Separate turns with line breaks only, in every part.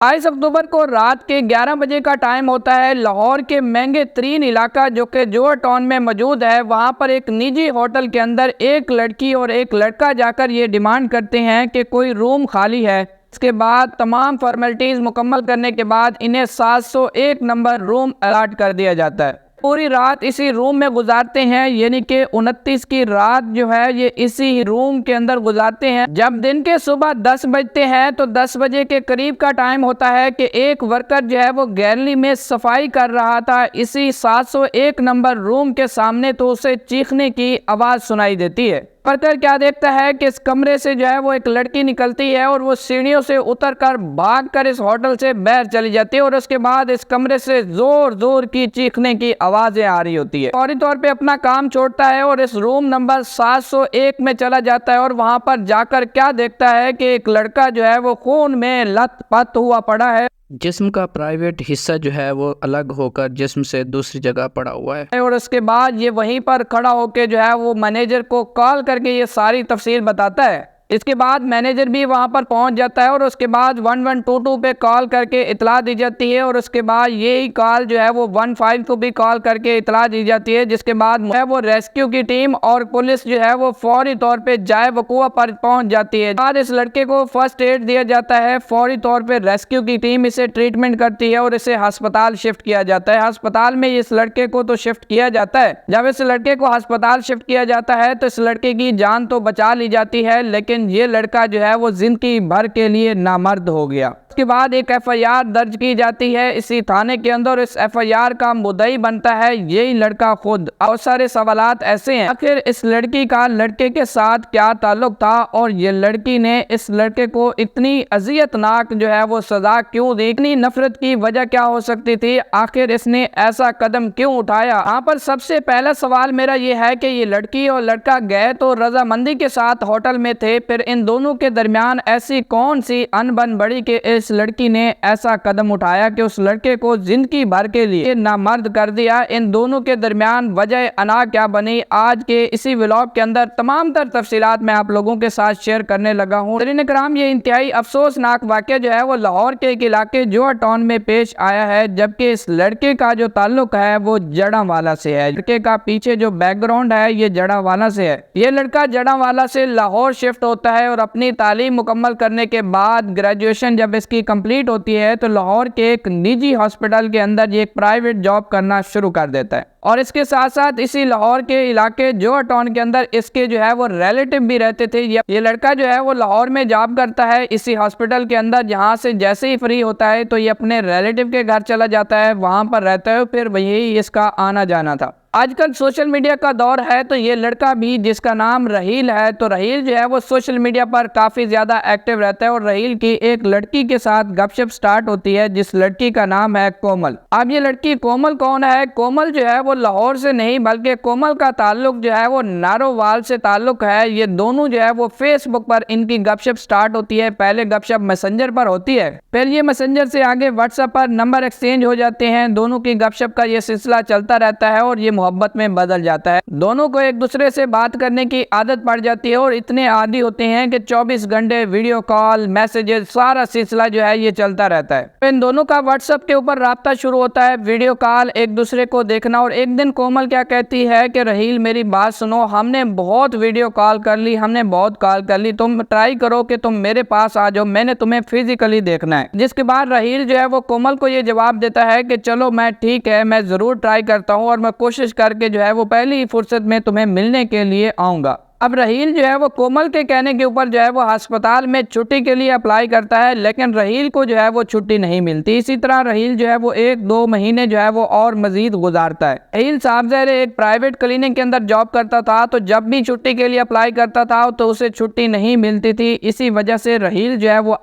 22 अक्टूबर को रात के 11 बजे का टाइम होता है। लाहौर के महंगे तरीन इलाका जो कि जोहर टाउन में मौजूद है, वहाँ पर एक निजी होटल के अंदर एक लड़की और एक लड़का जाकर ये डिमांड करते हैं कि कोई रूम खाली है। इसके बाद तमाम फॉर्मेलिटीज़ मुकम्मल करने के बाद इन्हें 701 नंबर रूम अलॉट कर दिया जाता है। पूरी रात इसी रूम में गुजारते हैं, यानी कि 29 की रात जो है ये इसी रूम के अंदर गुजारते हैं। जब दिन के सुबह 10 बजते हैं तो 10 बजे के करीब का टाइम होता है कि एक वर्कर जो है वो गैलरी में सफाई कर रहा था इसी 701 नंबर रूम के सामने, तो उसे चीखने की आवाज़ सुनाई देती है। वर्कर क्या देखता है कि इस कमरे से जो है वो एक लड़की निकलती है और वो सीढ़ियों से उतरकर भागकर इस होटल से बाहर चली जाती है और उसके बाद इस कमरे से जोर जोर की चीखने की आवाज़ें आ रही होती है। फौरी तौर पे अपना काम छोड़ता है और इस रूम नंबर 701 में चला जाता है और वहां पर जाकर क्या देखता है कि एक लड़का जो है वो खून में लथपथ हुआ पड़ा है।
जिस्म का प्राइवेट हिस्सा जो है वो अलग होकर जिस्म से दूसरी जगह पड़ा हुआ है।
और उसके बाद ये वहीं पर खड़ा होकर जो है वो मैनेजर को कॉल करके ये सारी तफसील बताता है। इसके बाद मैनेजर भी वहां पर पहुंच जाता है और उसके बाद 1122 पे कॉल करके इतला दी जाती है और उसके बाद यही कॉल जो है वो 15 को भी कॉल करके इतला दी जाती है, जिसके बाद वो रेस्क्यू की टीम और पुलिस जो है वो फौरी तौर पे जाए वकुआ पर पहुंच जाती है। बाद इस लड़के को फर्स्ट एड दिया जाता है। फौरी तौर पे रेस्क्यू की टीम इसे ट्रीटमेंट करती है और इसे अस्पताल शिफ्ट किया जाता है। अस्पताल में इस लड़के को तो शिफ्ट किया जाता है। जब इस लड़के को अस्पताल शिफ्ट किया जाता है तो इस लड़के की जान तो बचा ली जाती है, लेकिन ये लड़का जो है वो जिंदगी भर के लिए नामर्द हो गया। उसके बाद एक एफआईआर दर्ज की जाती है इसी थाने के अंदर। इस एफआईआर का मुद्दई बनता है यही लड़का खुद। बहुत सारे सवालात ऐसे हैं, आखिर इस लड़की का लड़के के साथ क्या ताल्लुक था और ये लड़की ने इस लड़के को इतनी अजियतनाक जो है वो सजा क्यों दी, इतनी नफरत की वजह क्या हो सकती थी, आखिर इसने ऐसा कदम क्यों उठाया। यहाँ पर सबसे पहला सवाल मेरा ये है कि ये लड़की और लड़का गए तो रजामंदी के साथ होटल में थे, फिर इन दोनों के दरमियान ऐसी कौन सी अनबन बढ़ी कि इस लड़की ने ऐसा कदम उठाया कि उस लड़के को जिंदगी भर के लिए नामर्द कर दिया। इन दोनों के दरमियान वजह अना क्या बनी, आज के इसी व्लॉग के अंदर तमाम तर तफसीलात मैं आप लोगों के साथ शेयर करने लगा हूँ। कराम ये इंतहाई अफसोसनाक वाक़या जो है वो लाहौर के एक इलाके जोहर टाउन में पेश आया है, जबकि इस लड़के का जो ताल्लुक है वो जड़ावाला से है। लड़के का पीछे जो बैकग्राउंड है ये जड़ावाला से है। ये लड़का जड़ावाला से लाहौर शिफ्ट होता है और अपनी तालीम मुकम्मल करने के बाद ग्रेजुएशन जब इसकी कंप्लीट होती है तो लाहौर के एक निजी हॉस्पिटल के अंदर ये एक प्राइवेट जॉब करना शुरू कर देता है। और इसके साथ साथ इसी लाहौर के इलाके जोहर टाउन के अंदर इसके जो है वो रिलेटिव भी रहते थे। ये लड़का जो है वो लाहौर में जॉब करता है इसी हॉस्पिटल के अंदर, जहाँ से जैसे ही फ्री होता है तो ये अपने रिलेटिव के घर चला जाता है, वहाँ पर रहता है, फिर वही इसका आना जाना था। आजकल सोशल मीडिया का दौर है तो ये लड़का भी जिसका नाम रहील है, तो रहील जो है वो सोशल मीडिया पर काफ़ी ज़्यादा एक्टिव रहता है और रहील की एक लड़की के साथ गपशप स्टार्ट होती है जिस लड़की का नाम है कोमल। अब ये लड़की कोमल कौन है? कोमल जो है वो लाहौर से नहीं बल्कि कोमल का ताल्लुक जो है वो नारोवाल से ताल्लुक है। ये दोनों जो है वो फेसबुक पर इनकी गपशप स्टार्ट होती है। पहले गपशप मैसेंजर पर होती है, फिर ये मैसेंजर से आगे व्हाट्सएप पर नंबर एक्सचेंज हो जाते हैं। दोनों की गपशप का ये सिलसिला चलता रहता है और ये मोहब्बत में बदल जाता है। दोनों को एक दूसरे से बात करने की आदत पड़ जाती है और इतने आदी होते हैं कि 24 घंटे वीडियो कॉल, मैसेजेस, सारा सिलसिला जो है ये चलता रहता है। इन दोनों का व्हाट्सएप के ऊपर राब्ता शुरू होता है, वीडियो कॉल, एक दूसरे को देखना। और एक दिन कोमल क्या कहती है कि रहील मेरी बात सुनो, हमने बहुत वीडियो कॉल कर ली, हमने बहुत कॉल कर ली, तुम ट्राई करो कि तुम मेरे पास आ जाओ, मैंने तुम्हें फिजिकली देखना है। जिसके बाद रहील जो है वो कोमल को ये जवाब देता है कि चलो मैं ठीक है, मैं जरूर ट्राई करता हूँ और मैं कोशिश करके जो है वो पहली ही फुर्सत में तुम्हें मिलने के लिए आऊंगा। अब रहील जो है वो कोमल के कहने के ऊपर जो है वो अस्पताल में छुट्टी के लिए अप्लाई करता है, लेकिन रहील को जो है वो छुट्टी नहीं मिलती। इसी तरह रहील जो है वो 1-2 महीने जो है वो और मजीद गुजारता है। रहील साहब एक प्राइवेट क्लिनिक के अंदर जॉब करता था, तो जब भी छुट्टी के लिए अप्लाई करता था तो उसे छुट्टी नहीं मिलती थी। इसी वजह से रहील जो है वो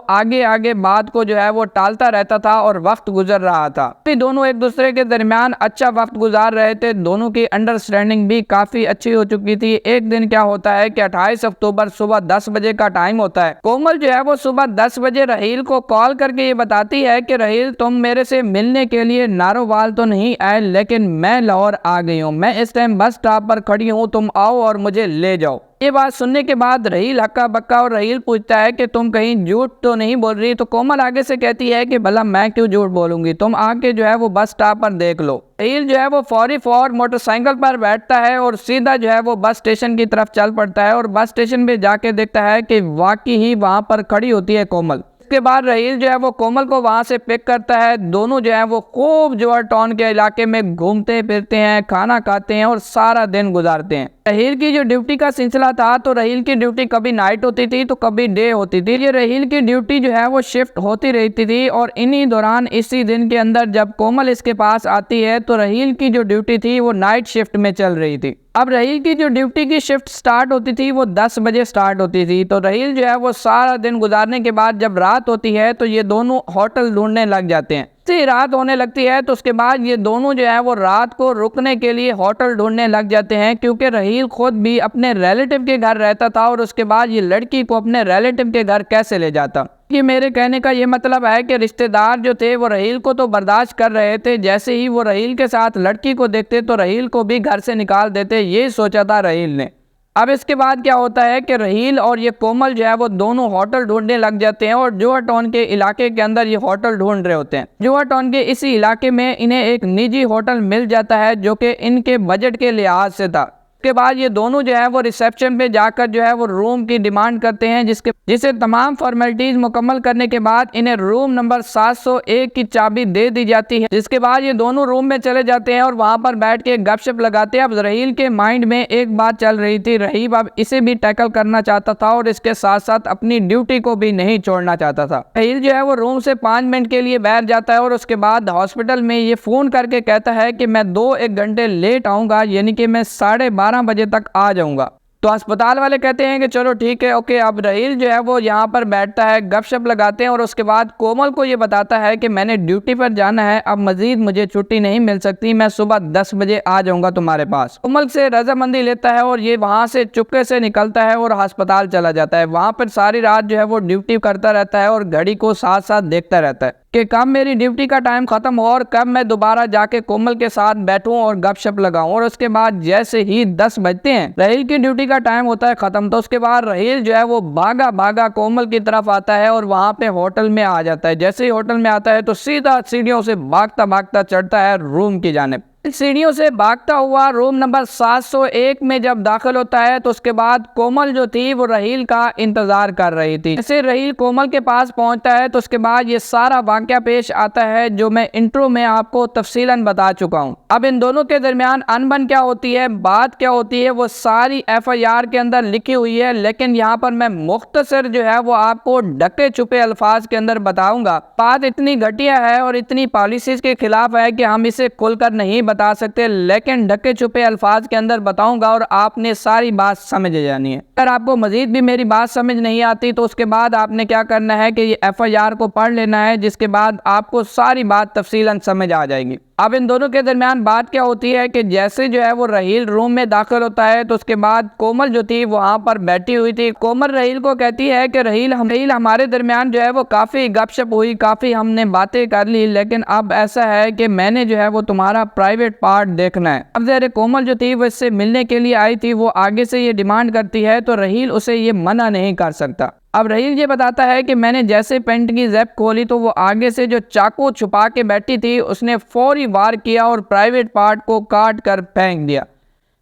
आगे आगे बात को जो है वो टालता रहता था और वक्त गुजर रहा था। दोनों एक दूसरे के दरमियान अच्छा वक्त गुजार रहे थे, दोनों की अंडरस्टैंडिंग भी काफी अच्छी हो चुकी थी। एक दिन क्या होता है कि 28 अक्टूबर सुबह 10 बजे का टाइम होता है। कोमल जो है वो सुबह 10 बजे रहील को कॉल करके ये बताती है कि रहील तुम मेरे से मिलने के लिए नारोवाल तो नहीं आए, लेकिन मैं लाहौर आ गई हूँ, मैं इस टाइम बस स्टॉप पर खड़ी हूँ, तुम आओ और मुझे ले जाओ। ये बात सुनने के बाद राहील हक्का बक्का और राहील पूछता है कि तुम कहीं झूठ तो नहीं बोल रही। तो कोमल आगे से कहती है कि भला मैं क्यों झूठ बोलूंगी, तुम आके जो है वो बस स्टॉप पर देख लो। राहील जो है वो फौरी फौर मोटरसाइकिल पर बैठता है और सीधा जो है वो बस स्टेशन की तरफ चल पड़ता है और बस स्टेशन पे जाके देखता है कि वाकई ही वहां पर खड़ी होती है कोमल। इसके बाद राहील जो है वो कोमल को वहां से पिक करता है। दोनों जो है वो खूब जो है टाउन के इलाके में घूमते फिरते हैं, खाना खाते हैं और सारा दिन गुजारते हैं। राहील की जो ड्यूटी का सिलसिला था, तो राहील की ड्यूटी कभी नाइट होती थी तो कभी डे होती थी। ये राहील की ड्यूटी जो है वो शिफ्ट होती रहती थी और इन्हीं दौरान इसी दिन के अंदर जब कोमल इसके पास आती है तो राहील की जो ड्यूटी थी वो नाइट शिफ्ट में चल रही थी। अब राहील की जो ड्यूटी की शिफ्ट स्टार्ट होती थी वो 10 बजे स्टार्ट होती थी। तो राहील जो है वो सारा दिन गुजारने के बाद जब रात होती है तो ये दोनों होटल ढूंढने लग जाते हैं। जैसे रात होने लगती है तो उसके बाद ये दोनों जो है वो रात को रुकने के लिए होटल ढूंढने लग जाते हैं, क्योंकि राहील खुद भी अपने रिलेटिव के घर रहता था और उसके बाद ये लड़की को अपने रिलेटिव के घर कैसे ले जाता। कि मेरे कहने का ये मतलब है कि रिश्तेदार जो थे वो राहील को तो बर्दाश्त कर रहे थे, जैसे ही वो राहील के साथ लड़की को देखते तो राहील को भी घर से निकाल देते, ये सोचा था राहील ने। अब इसके बाद क्या होता है कि राहील और ये कोमल जो है वो दोनों होटल ढूंढने लग जाते हैं और जोहा टाउन के इलाके के अंदर ये होटल ढूंढ रहे होते हैं। जोहा टाउन के इसी इलाके में इन्हें एक निजी होटल मिल जाता है जो कि इनके बजट के लिहाज से था। उसके बाद ये दोनों जो है वो रिसेप्शन पे जाकर जो है वो रूम की डिमांड करते हैं, जिसे तमाम फॉर्मेलिटीज मुकम्मल करने के बाद इन्हें रूम नंबर 701 की चाबी दे दी जाती है। जिसके बाद ये दोनों रूम में चले जाते हैं और वहां पर बैठ के गपशप लगाते हैं। अब राहील के माइंड में एक बात चल रही थी, राहील अब इसे भी टैकल करना चाहता था और इसके साथ साथ अपनी ड्यूटी को भी नहीं छोड़ना चाहता था। राहील जो है वो रूम से 5 मिनट के लिए बाहर जाता है और उसके बाद हॉस्पिटल में ये फोन करके कहता है कि मैं 2-1 घंटे लेट आऊंगा, यानी कि मैं 12:30 बजे तक आ जाऊंगा। तो अस्पताल वाले कहते हैं कि चलो ठीक है, ओके। अब राहील जो है वो यहाँ पर बैठता है, गपशप लगाते हैं और उसके बाद कोमल को ये बताता है कि मैंने ड्यूटी पर जाना है, अब मजीद मुझे छुट्टी नहीं मिल सकती, मैं सुबह 10 बजे आ जाऊंगा तुम्हारे पास। कोमल से रजामंदी लेता है और ये वहाँ से चुपके से निकलता है और अस्पताल चला जाता है। वहाँ पर सारी रात जो है वो ड्यूटी करता रहता है और घड़ी को साथ साथ देखता रहता है कि कब मेरी ड्यूटी का टाइम खत्म हो और कब मैं दोबारा जाके कोमल के साथ बैठूं और गपशप लगाऊं। और उसके बाद जैसे ही 10 बजते हैं, राहील की ड्यूटी का टाइम होता है खत्म, तो उसके बाद राहील जो है वो भागा भागा कोमल की तरफ आता है और वहां पे होटल में आ जाता है। जैसे ही होटल में आता है तो सीधा सीढ़ियों से भागता भागता चढ़ता है रूम की जानिब। सीढ़ियों से भागता हुआ रूम नंबर 701 में जब दाखिल होता है तो उसके बाद कोमल जो थी वो राहील का इंतजार कर रही थी। जैसे राहील कोमल के पास पहुंचता है तो उसके बाद ये सारा वाकया पेश आता है जो मैं इंट्रो में आपको तफसीलन बता चुका हूं। अब इन दोनों के दरमियान अनबन क्या होती है, बात क्या होती है, वो सारी FIR के अंदर लिखी हुई है, लेकिन यहाँ पर मैं मुख्तसर जो है वो आपको ढके छुपे अल्फाज के अंदर बताऊंगा। बात इतनी घटिया है और इतनी पॉलिसीज के खिलाफ है कि हम इसे खुलकर नहीं बता सकते, लेकिन ढके छुपे अल्फाज के अंदर बताऊंगा और आपने सारी बात समझ जानी है। अगर आपको मजीद भी मेरी बात समझ नहीं आती तो उसके बाद आपने क्या करना है कि ये FIR को पढ़ लेना है, जिसके बाद आपको सारी बात तफसीलन समझ आ जाएगी। अब इन दोनों के दरमियान बात क्या होती है कि जैसे जो है वो राहील रूम में दाखिल होता है तो उसके बाद कोमल जो थी वहां पर बैठी हुई थी। कोमल राहील को कहती है कि राहील हमारे दरमियान जो है वो काफ़ी गपशप हुई, काफ़ी हमने बातें कर ली, लेकिन अब ऐसा है कि मैंने जो है वो तुम्हारा प्राइवेट पार्ट देखना है। अब जरा कोमल जो थी वो इससे मिलने के लिए आई थी, वो आगे से ये डिमांड करती है तो राहील उसे ये मना नहीं कर सकता। अब राहील ये बताता है कि मैंने जैसे पेंट की ज़ेप खोली तो वो आगे से जो चाकू छुपा के बैठी थी उसने फौरी वार किया और प्राइवेट पार्ट को काट कर फेंक दिया।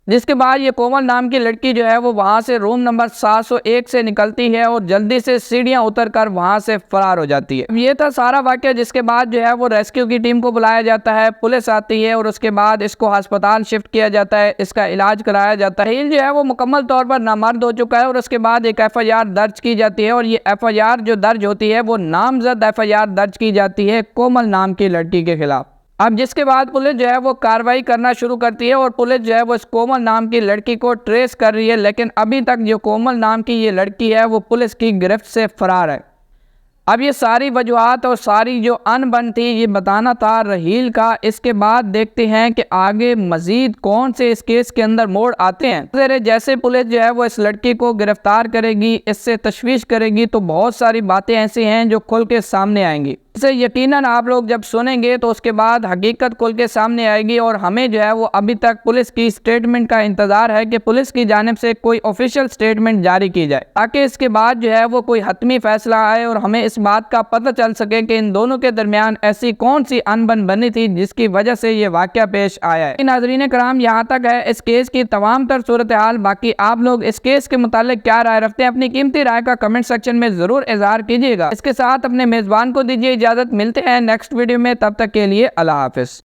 जिसके बाद ये कोमल नाम की लड़की जो है वो वहाँ से रूम नंबर 701 से निकलती है और जल्दी से सीढ़ियाँ उतरकर वहाँ से फरार हो जाती है। ये था सारा वाक़या, जिसके बाद जो है वो रेस्क्यू की टीम को बुलाया जाता है, पुलिस आती है और उसके बाद इसको अस्पताल शिफ्ट किया जाता है, इसका इलाज कराया जाता है। राहील जो है वो मुकम्मल तौर पर नामर्द हो चुका है और उसके बाद एक FIR दर्ज की जाती है और ये FIR जो दर्ज होती है वो नामजद FIR दर्ज की जाती है कोमल नाम की लड़की के खिलाफ। अब जिसके बाद पुलिस जो है वो कार्रवाई करना शुरू करती है और पुलिस जो है वो इस कोमल नाम की लड़की को ट्रेस कर रही है, लेकिन अभी तक जो कोमल नाम की ये लड़की है वो पुलिस की गिरफ्त से फरार है। अब ये सारी वजूहात और सारी जो अनबन थी ये बताना था राहील का। इसके बाद देखते हैं कि आगे मजीद कौन से इस केस के अंदर मोड़ आते हैं। जैसे पुलिस जो है वो इस लड़की को गिरफ्तार करेगी, इससे तशवीश करेगी, तो बहुत सारी बातें ऐसी हैं जो खुल के सामने आएंगी। इसे यकीनन आप लोग जब सुनेंगे तो उसके बाद हकीकत खुल के सामने आएगी और हमें जो है वो अभी तक पुलिस की स्टेटमेंट का इंतजार है कि पुलिस की जानिब से कोई ऑफिशियल स्टेटमेंट जारी की जाए, ताकि इसके बाद जो है वो कोई हतमी फैसला आए और हमें इस बात का पता चल सके कि इन दोनों के दरमियान ऐसी कौन सी अनबन बनी थी जिसकी वजह से ये वाकया पेश आया है। नाज़रीन कराम, यहाँ तक है इस केस की तमाम तर सूरत हाल। बाकी आप लोग इस केस के मुतालिक क्या राय रखते हैं, अपनी कीमती राय का कमेंट सेक्शन में जरूर इजहार कीजिएगा। इसके साथ अपने मेजबान को दीजिए इजाजत। मिलते हैं नेक्स्ट वीडियो में, तब तक के लिए अल्लाह हाफिज।